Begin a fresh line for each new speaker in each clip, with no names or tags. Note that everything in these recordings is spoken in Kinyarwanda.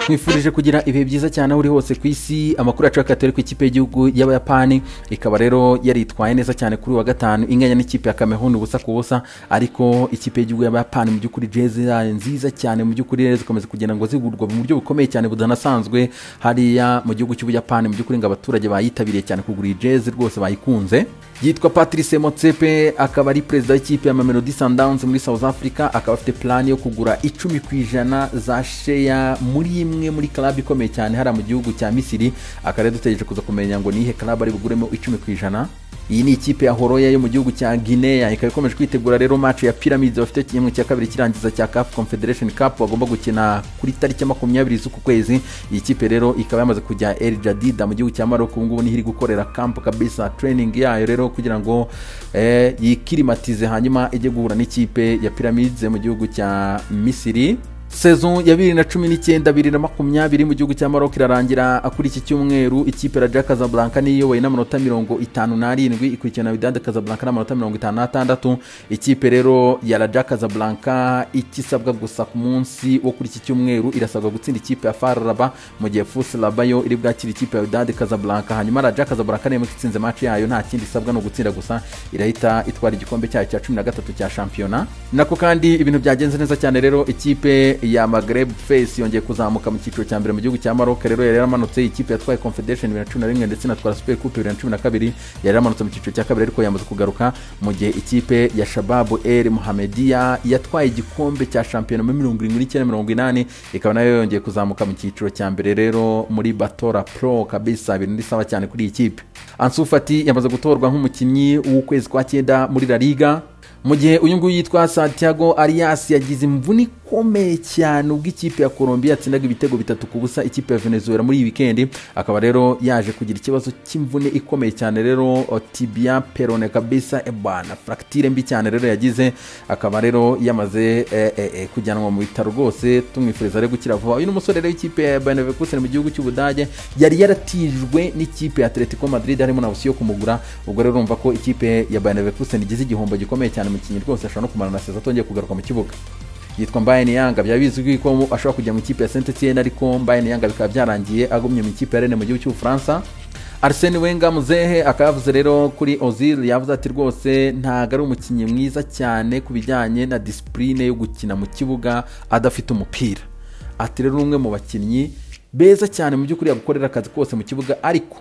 mwifurije kugira ibihe byiza cyane aho uri hose ku isi. Amakuru yacu akatari ku ikipe y'igihugu y'Abayapani ikaba rero yaritwaye neza cyane kuri wa gatanu inganya n'ikipe ya Cameroon ubusa ku busa, ariko ikipe y'igihugu y'Abayapani mu by'ukuri jezi nziza cyane mu by'ukuri rero zikomeza kugenda ngo zigurwa mu buryo bukomeye cyane budanasanzwe hariya mu gihugu cy'Ubuyapani. Mu by'ukuri ngo abaturage bayitabiriye cyane kugura jezi rwose bayikunze. Yitwa Patrice Motsepe, akaba ari perezida w'ikipe ya Mamelodi Sundowns muri South Africa, akaba afite plan yo kugura 10% za share muri imwe muri club ikomeye cyane hara mu gihugu cya Misiri. Akaba dutegereje kuza kumenya ngo nihe club ari buguremo 10%. Iyi ni ikipe ya Horoya yo mu gihugu cya Guinea, ikaba ikomeje kwitegura rero match ya Pyramids bafite kimwe cya kabiri kirangiza cya CAF Confederation Cup bagomba gukina kuri tariki 20 z'uku kwezi. Iyi kipe rero ikaba yamaze kujya El Jadida mu gihugu cya Maroc, ubu ngubu niho iri gukorera camp kabisa training yayo rero kugira ngo yikirimatize hanyuma ijye guhura n'ikipe ya Pyramids mu gihugu cya Misiri. Saison ya 2019-2020 mu gihugu cya Maroc irarangira kuri iki cyumweru. Ikipe Raja Casablanca niyo we n'amanota 57 ikurikirana Wydad Casablanca n'amanota 56. Ikipe rero ya Raja Casablanca ikisabwa gusa ku munsi wo kuri iki cyumweru irasabwa gutsinda ikipe ya FAR Rabat, mu gihe FUS Rabat yo iri bwakira ikipe ya Wydad Casablanca. Hanyuma Raja Casablanca niyo itsinze match yayo nta kindi isabwa no gutsinda gusa irahita itwara igikombe cyayo cya 13 cya shampiyona. Nako kandi ibintu byagenze neza cyane rero ikipe ya Maghreb Face yongeye kuzamuka mu cyiciro cya mbere mu gihugu cya Maroc. Rero yari yaramanutse ikipe yatwaye Confederation 2011 ndetse natwara Super Coupe 2012 yari yaramanutse mu cyiciro cya kabiri, ariko yamaze kugaruka, mu gihe ikipe ya Shabab El Mohammedia yatwaye igikombe cya shampiyona mu 1980 ikaba nayo yongeye kuzamuka mu cyiciro cya mbere rero muri Batora Pro kabisa. Ibintu ndisaba cyane kuri iyi kipe. Ansu Fati yamaze gutorwa nk'umukinnyi w'ukwezi kwa 9 muri La Liga, mu gihe uyu nguyu yitwa Santiago Arias yagize imvune ikomeye cyane ubwo ikipe ya Colombia yatsindaga ibitego 3 ku busa ikipe ya Venezuela muri iyi weekend. Akaba rero yaje kugira ikibazo cy'imvune ikomeye cyane rero tibia perone kabisa, ebana fracture mbi cyane rero yagize. Akaba rero yamaze kujyanwa mu bitaro rwose, tumwifuriza rero gukira vuba. Uyu n'umusore rero w'ikipe ya Bayern Leverkusen mu gihugu cy'Ubudage yari yaratijwe n'ikipe ya Atletico Madrid harimo na option yo kumugura. Ubwo rero urumva ko ikipe ya Bayern Leverkusen igize igihombo gikomeye cyane mu kinyi rwose, ashobora no kumara na sezo atongeye kugaruka mu kibuga. Yitwa Mbaye Niyanga, byabizwi ko ashobora kujya mu ikipe ya Saint-Etienne, ariko Mbaye Niyanga bikaba byarangiye agumye mu ikipe ya Rennes mu gihugu cy'Ubufaransa. Arsene Wenger muzehe akavuze rero kuri Ozil, yavuze ati rwose ntago ari umukinnyi mwiza cyane ku bijyanye na discipline yo gukina mu kibuga adafite umupira. Ati rero umwe mu bakinnyi beza cyane mu by'ukuri yagukorera akazi kose mu kibuga, ariko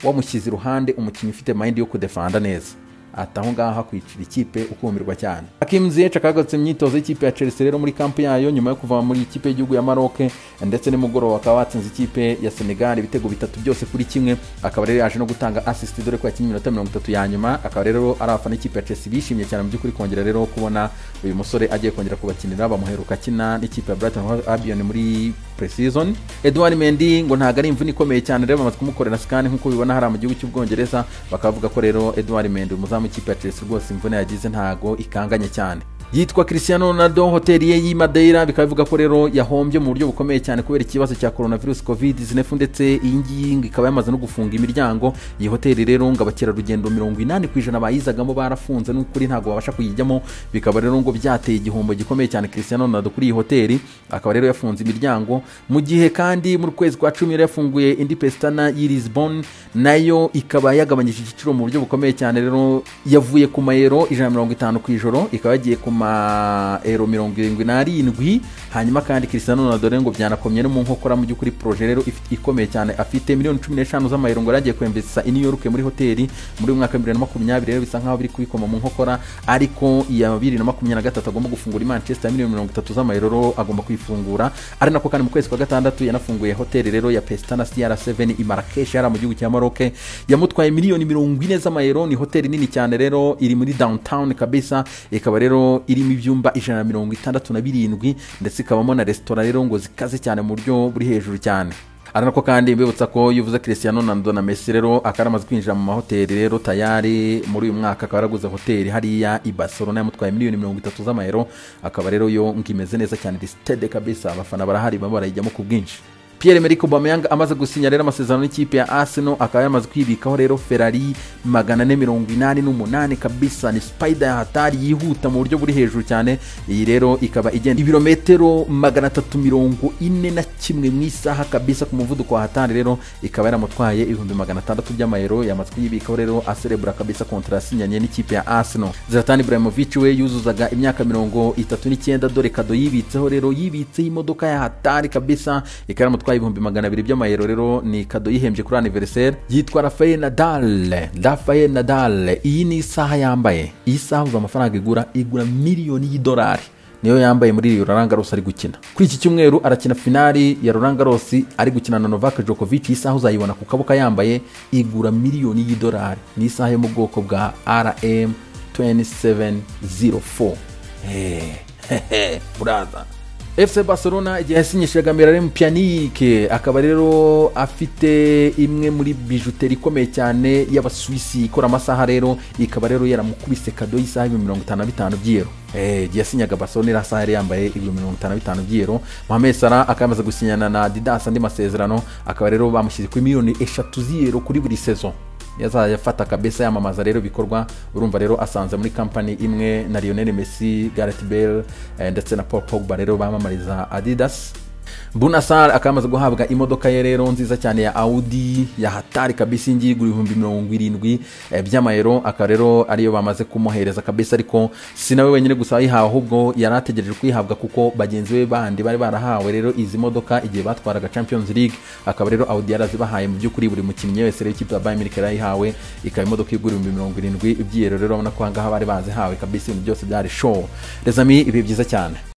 wamushyize iruhande umukinnyi ufite mind yo kudefanda neza, ataho ngaho hakwicira ikipe ukumirwa cyane. Hakim Ziyech akagarutse mu myitozo y'ikipe ya Chelsea rero muri kampu yayo nyuma yo kuva muri ikipe y'igihugu ya Maroc, ndetse nimugoroba akaba watsinze ikipe ya Senegal ibitego 3 byose kuri kimwe. Akaba rero yaje no gutanga assist dore ko yakinnye iminota 30 ya nyuma. Akaba rero arafana ikipe ya Chelsea bishimye cyane mu by'ukuri kongera rero kubona uyu musore agiye kongera kubakinira, bamuheruka kina n'ikipe ya Brighton Albion muri pre-season. Edouard Mendy ngo ntago ari imvune ikomeye cyane rero bamaze kumukorera scan nk'uko bibona hari mu gihugu cy'Ubwongereza. Bakavuga ko rero Edouard Mendy mu ikipe ya Chelsea rwose imvune yagize ntago ikanganye cyane. Yitwa Cristiano Ronaldo, hoteli ye y'i Madeira bikaba bivuga ko rero yahombye mu buryo bukomeye cyane kubera ikibazo cya coronavirus COVID-19, ndetse iyi ngiyi ikaba yamaze no gufunga imiryango. Iyi hoteli rero ngo abakerarugendo 80% bayizagamo barafunze, n'ukuri ntago babasha kuyijyamo. Bikaba rero ngo byateye igihombo gikomeye cyane Cristiano Ronaldo kuri iyi hoteli. Akaba rero yafunze imiryango, mu gihe kandi muri kwezi kwa 10 yafunguye indi Pestana y'i Lisbon, nayo ikaba yagabanyije igiciro mu buryo bukomeye cyane. Rero yavuye ku mayero 150 ku ijoro ikaba yagiye ku euro 77. Hanyuma kandi Cristiano Ronaldo ngo byanakomye no mu nkokora mu by'ukuri projet rero ikomeye cyane afite miliyoni 15 z'amayero ngo yagiye kwemvesa i New York muri hoteli muri mwaka 2020. Rero bisa nkaho biri kubikoma mu nkokora, ariko iya 2023 agomba gufungura i Manchester miliyoni 30 z'amayero agomba kwifungura. Ari nako kandi mu kwezi kwa 6 yanafunguye hoteli rero ya Pestana CR7 i Marrakech ara mu gihugu cya Maroc, yamutwaye miliyoni 40 z'amayero. Ni hoteli nini cyane rero iri muri downtown kabisa, ikaba rero irimo ibyumba 167 ndetse ikabamo na restaurant rero ngo zikaze cyane mu buryo buri hejuru cyane. Ari nako kandi mbibutsa ko yuvuze Cristiano Ronaldo na Messi rero akaramaze kwinjira mu mahoteli rero tayari muri uyu mwaka. Akaba yaraguze hoteli hariya i Barcelona yamutwaye miliyoni 30 z'amayero. Akaba rero yo ngimeze neza cyane, stade kabisa, abafana barahari barayijyamo ku bwinshi. Pierre-Emerick Aubameyang amaze gusinya rero amasezerano n'ikipe ya Arsenal, akaba yamaze kwibikaho rero Ferrari 488 kabisa. Ni spider ya hatari yihuta mu buryo buri hejuru cyane. Iyi rero ikaba igenda ibirometero 341 mu isaha kabisa ku muvuduko wa hatari. Rero ikaba yaramutwaye 600,000 by'amayero. Yamaze kwibikaho rero aserebura kabisa kontra yasinyanye n'ikipe ya Arsenal. Zlatan Ibrahimovic we yuzuzaga imyaka 39 dore kado yibitseho rero, yibitseho imodoka ya hatari kabisa, ikaba yaramutwaye 200,000 by'amayero. Rero ni kado yihembye kuri anniversaire. Yitwa Rafael Nadal. Iyi ni isaha yambaye, iyi saha uza amafaranga igura miliyoni y'idolari, niyo yambaye muri Roland Garros ari gukina. Kuri iki cyumweru arakina finali ya Roland Garros ari gukina na Novak Djokovic. Isaha uzayibona ku kaboko yambaye igura miliyoni y'idolari. Ni isaha yo mu bwoko bwa RM2704. Brother. FC Barcelona igihe yasinyishaga Miralem Pjanic, akaba rero afite imwe muri bijuteri ikomeye cyane y'Abasuwisi ikora amasaha. Rero ikaba rero yaramukubise kado y'isaha 55 by'euro. Yasinyaga Barcelona irasaha yari yambaye 55 by'euro. Mohamed Salah akamaze gusinyana na Adidas andi masezerano, akaba rero bamushyize kuri miliyoni 3 z'euro kuri buri saison. Yazayafata kabisa yamamaza rero bikorwa. Urumva rero asanze muri company imwe na Lionel Messi, Gareth Bale ndetse na Paul Pogba rero bamamariza Adidas. Bouna Sarr akamaze guhabwa imodoka ye rero nziza cyane ya Audi ya hatari kabisa, ingi igura 70,000 by'amayero. Aka rero ariyo bamaze kumuhereza kabisa, ariko sinawe wenyine gusa yihawe, ahubwo yarategereje kuyihabwa kuko bagenzi be bandi bari barahawe rero izi modoka igihe batwaraga Champions League. Akaba rero Audi yarazibahaye mu by'ukuri buri mukinnyi wese rero ikipe ya Bayern Munich yarayihawe, ikaba imodoka igura 70,000 by'euro. Rero urabona ko hangaha bari bazihawe kabisa, ibintu byose byari show. Les amis, ibi byiza cyane.